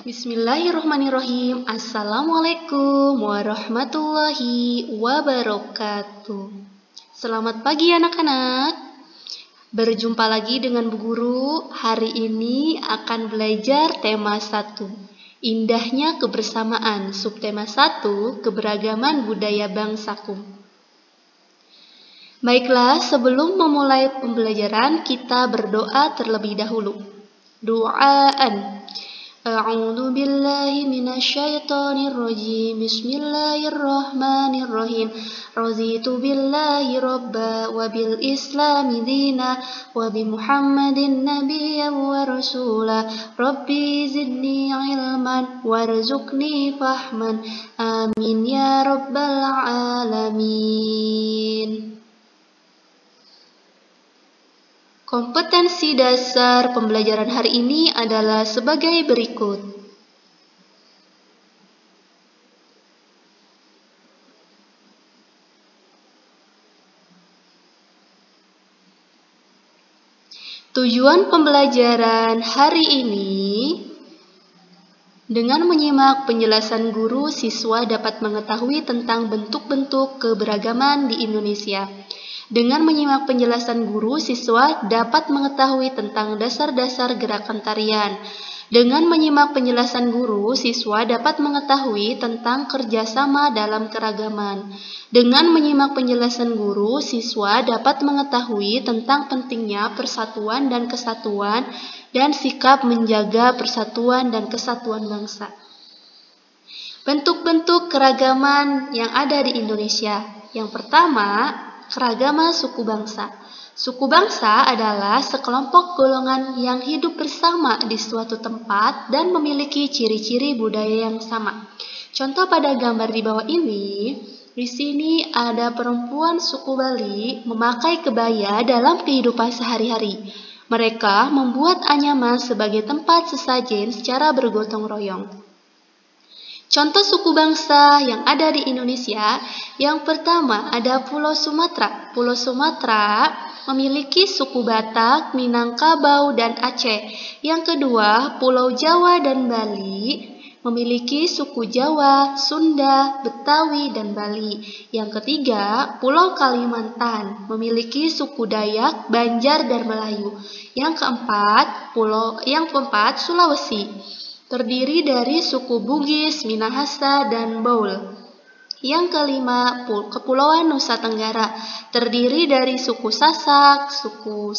Bismillahirrahmanirrahim. Assalamualaikum warahmatullahi wabarakatuh. Selamat pagi anak-anak. Berjumpa lagi dengan Bu Guru. Hari ini akan belajar tema 1. Indahnya kebersamaan. Subtema 1, keberagaman budaya bangsaku. Baiklah, sebelum memulai pembelajaran, kita berdoa terlebih dahulu. Doaan. A'udzu billahi minasyaitonir rajim. Bismillahirrahmanirrahim. Raditu billahi rabba wa bil islami dina wa bi Muhammadin nabiyyan wa rasula. Rabbi zidni ilman warzuqni fahman. Amin ya rabbal alamin. Kompetensi dasar pembelajaran hari ini adalah sebagai berikut. Tujuan pembelajaran hari ini, dengan menyimak penjelasan guru, siswa dapat mengetahui tentang bentuk-bentuk keberagaman di Indonesia. Dengan menyimak penjelasan guru, siswa dapat mengetahui tentang dasar-dasar gerakan tarian. Dengan menyimak penjelasan guru, siswa dapat mengetahui tentang kerjasama dalam keragaman. Dengan menyimak penjelasan guru, siswa dapat mengetahui tentang pentingnya persatuan dan kesatuan dan sikap menjaga persatuan dan kesatuan bangsa. Bentuk-bentuk keragaman yang ada di Indonesia. Yang pertama, keragaman suku bangsa. Suku bangsa adalah sekelompok golongan yang hidup bersama di suatu tempat dan memiliki ciri-ciri budaya yang sama. Contoh pada gambar di bawah ini, di sini ada perempuan suku Bali memakai kebaya dalam kehidupan sehari-hari. Mereka membuat anyaman sebagai tempat sesajen secara bergotong royong. Contoh suku bangsa yang ada di Indonesia, yang pertama ada Pulau Sumatera. Pulau Sumatera memiliki suku Batak, Minangkabau, dan Aceh. Yang kedua, Pulau Jawa dan Bali memiliki suku Jawa, Sunda, Betawi, dan Bali. Yang ketiga, Pulau Kalimantan memiliki suku Dayak, Banjar, dan Melayu. Yang keempat, Sulawesi terdiri dari suku Bugis, Minahasa, dan Baul. Yang kelima, Kepulauan Nusa Tenggara terdiri dari suku Sasak, suku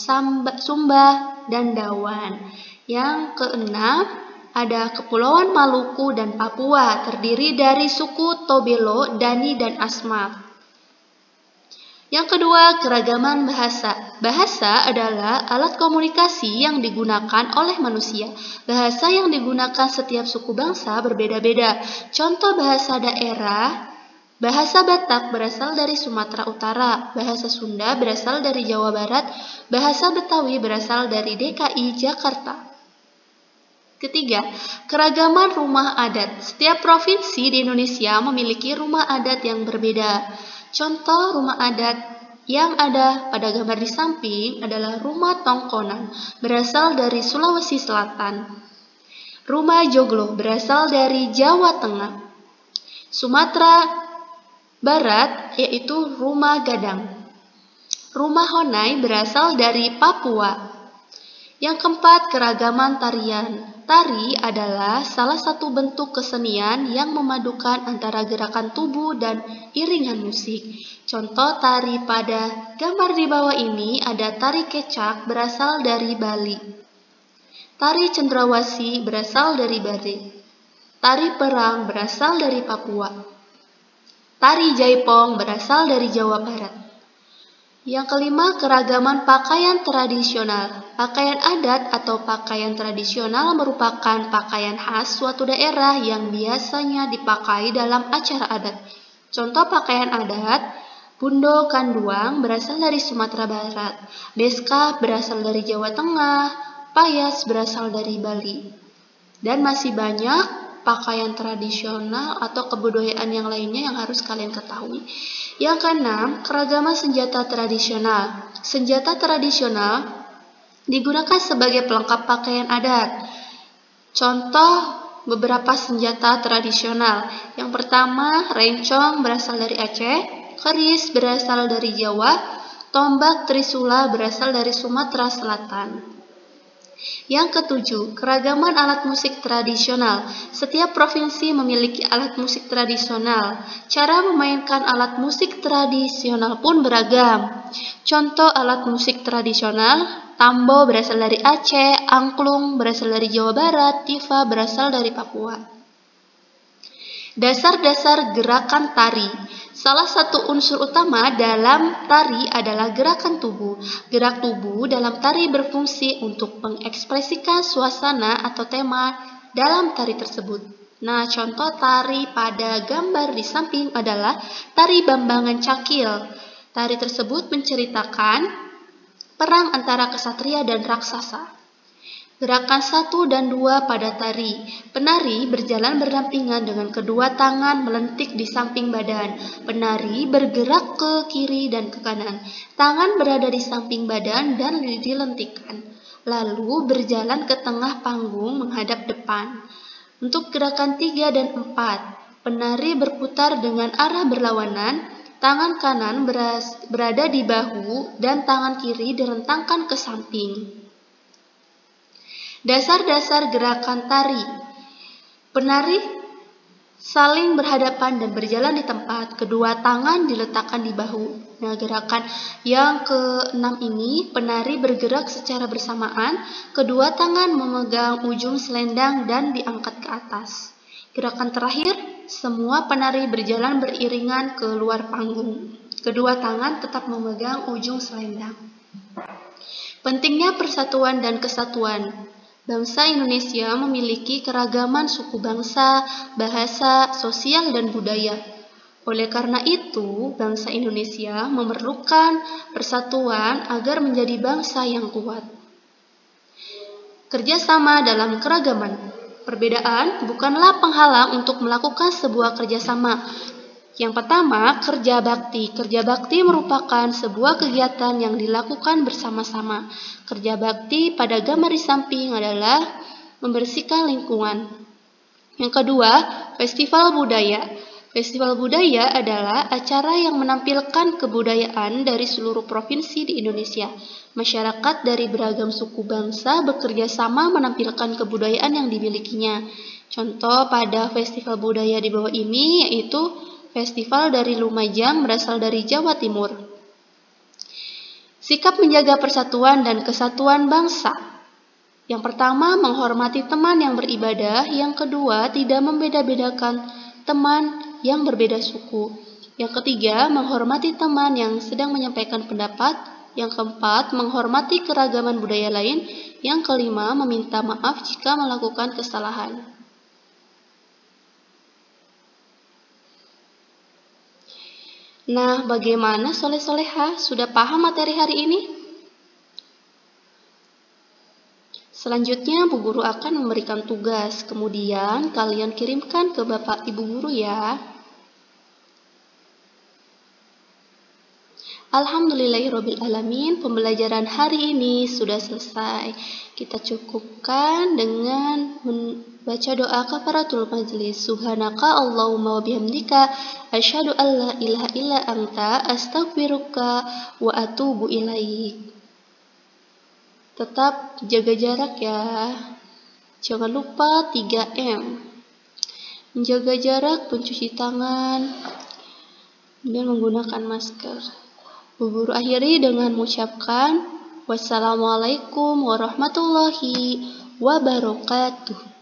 Sumba, dan Dawan. Yang keenam, ada Kepulauan Maluku dan Papua terdiri dari suku Tobelo, Dani, dan Asmat. Yang kedua, keragaman bahasa. Bahasa adalah alat komunikasi yang digunakan oleh manusia. Bahasa yang digunakan setiap suku bangsa berbeda-beda. Contoh bahasa daerah, bahasa Batak berasal dari Sumatera Utara, bahasa Sunda berasal dari Jawa Barat, bahasa Betawi berasal dari DKI Jakarta. Ketiga, keragaman rumah adat. Setiap provinsi di Indonesia memiliki rumah adat yang berbeda. Contoh rumah adat yang ada pada gambar di samping adalah rumah Tongkonan, berasal dari Sulawesi Selatan. Rumah Joglo berasal dari Jawa Tengah. Sumatera Barat yaitu rumah Gadang. Rumah Honai berasal dari Papua. Yang keempat, keragaman tarian. Tari adalah salah satu bentuk kesenian yang memadukan antara gerakan tubuh dan iringan musik. Contoh tari pada gambar di bawah ini ada tari kecak berasal dari Bali. Tari cendrawasih berasal dari Bali. Tari perang berasal dari Papua. Tari jaipong berasal dari Jawa Barat. Yang kelima, keragaman pakaian tradisional. Pakaian adat atau pakaian tradisional merupakan pakaian khas suatu daerah yang biasanya dipakai dalam acara adat. Contoh pakaian adat, bundo kanduang berasal dari Sumatera Barat, beskap berasal dari Jawa Tengah, payas berasal dari Bali. Dan masih banyak pakaian tradisional atau kebudayaan yang lainnya yang harus kalian ketahui. Yang keenam, keragaman senjata tradisional. Senjata tradisional digunakan sebagai pelengkap pakaian adat. Contoh beberapa senjata tradisional. Yang pertama, rencong berasal dari Aceh, keris berasal dari Jawa, tombak trisula berasal dari Sumatera Selatan. Yang ketujuh, keragaman alat musik tradisional. Setiap provinsi memiliki alat musik tradisional. Cara memainkan alat musik tradisional pun beragam. Contoh alat musik tradisional, tambo berasal dari Aceh, angklung berasal dari Jawa Barat, tifa berasal dari Papua. Dasar-dasar gerakan tari. Salah satu unsur utama dalam tari adalah gerakan tubuh. Gerak tubuh dalam tari berfungsi untuk mengekspresikan suasana atau tema dalam tari tersebut. Nah, contoh tari pada gambar di samping adalah tari Bambangan Cakil. Tari tersebut menceritakan perang antara kesatria dan raksasa. Gerakan 1 dan 2 pada tari. Penari berjalan berdampingan dengan kedua tangan melentik di samping badan. Penari bergerak ke kiri dan ke kanan. Tangan berada di samping badan dan dilentikkan. Lalu berjalan ke tengah panggung menghadap depan. Untuk gerakan 3 dan 4, penari berputar dengan arah berlawanan. Tangan kanan berada di bahu dan tangan kiri direntangkan ke samping. Dasar-dasar gerakan tari. Penari saling berhadapan dan berjalan di tempat, kedua tangan diletakkan di bahu. Nah, gerakan yang ke-6 ini, penari bergerak secara bersamaan, kedua tangan memegang ujung selendang dan diangkat ke atas. Gerakan terakhir, semua penari berjalan beriringan ke luar panggung. Kedua tangan tetap memegang ujung selendang. Pentingnya persatuan dan kesatuan. Bangsa Indonesia memiliki keragaman suku bangsa, bahasa, sosial, dan budaya. Oleh karena itu, bangsa Indonesia memerlukan persatuan agar menjadi bangsa yang kuat. Kerjasama dalam keragaman. Perbedaan bukanlah penghalang untuk melakukan sebuah kerjasama. Yang pertama, kerja bakti. Kerja bakti merupakan sebuah kegiatan yang dilakukan bersama-sama. Kerja bakti pada gambar di samping adalah membersihkan lingkungan. Yang kedua, festival budaya. Festival budaya adalah acara yang menampilkan kebudayaan dari seluruh provinsi di Indonesia. Masyarakat dari beragam suku bangsa bekerja sama menampilkan kebudayaan yang dimilikinya. Contoh pada festival budaya di bawah ini yaitu Festival dari Lumajang berasal dari Jawa Timur. Sikap menjaga persatuan dan kesatuan bangsa. Yang pertama, menghormati teman yang beribadah. Yang kedua, tidak membeda-bedakan teman yang berbeda suku. Yang ketiga, menghormati teman yang sedang menyampaikan pendapat. Yang keempat, menghormati keragaman budaya lain. Yang kelima, meminta maaf jika melakukan kesalahan. Nah, bagaimana soleh-soleha? Sudah paham materi hari ini? Selanjutnya, Bu Guru akan memberikan tugas. Kemudian, kalian kirimkan ke Bapak Ibu Guru ya. Alhamdulillahirrabbilalamin, pembelajaran hari ini sudah selesai. Kita cukupkan dengan membaca doa kafaratul majlis. Subhanaka Allahumma wa bihamdika asyhadu an la ilaha illa anta astaghfiruka wa atubu ilaik. Tetap jaga jarak ya. Jangan lupa 3M. Menjaga jarak, mencuci tangan, dan menggunakan masker. Bu Guru akhiri dengan mengucapkan wassalamualaikum warahmatullahi wabarakatuh.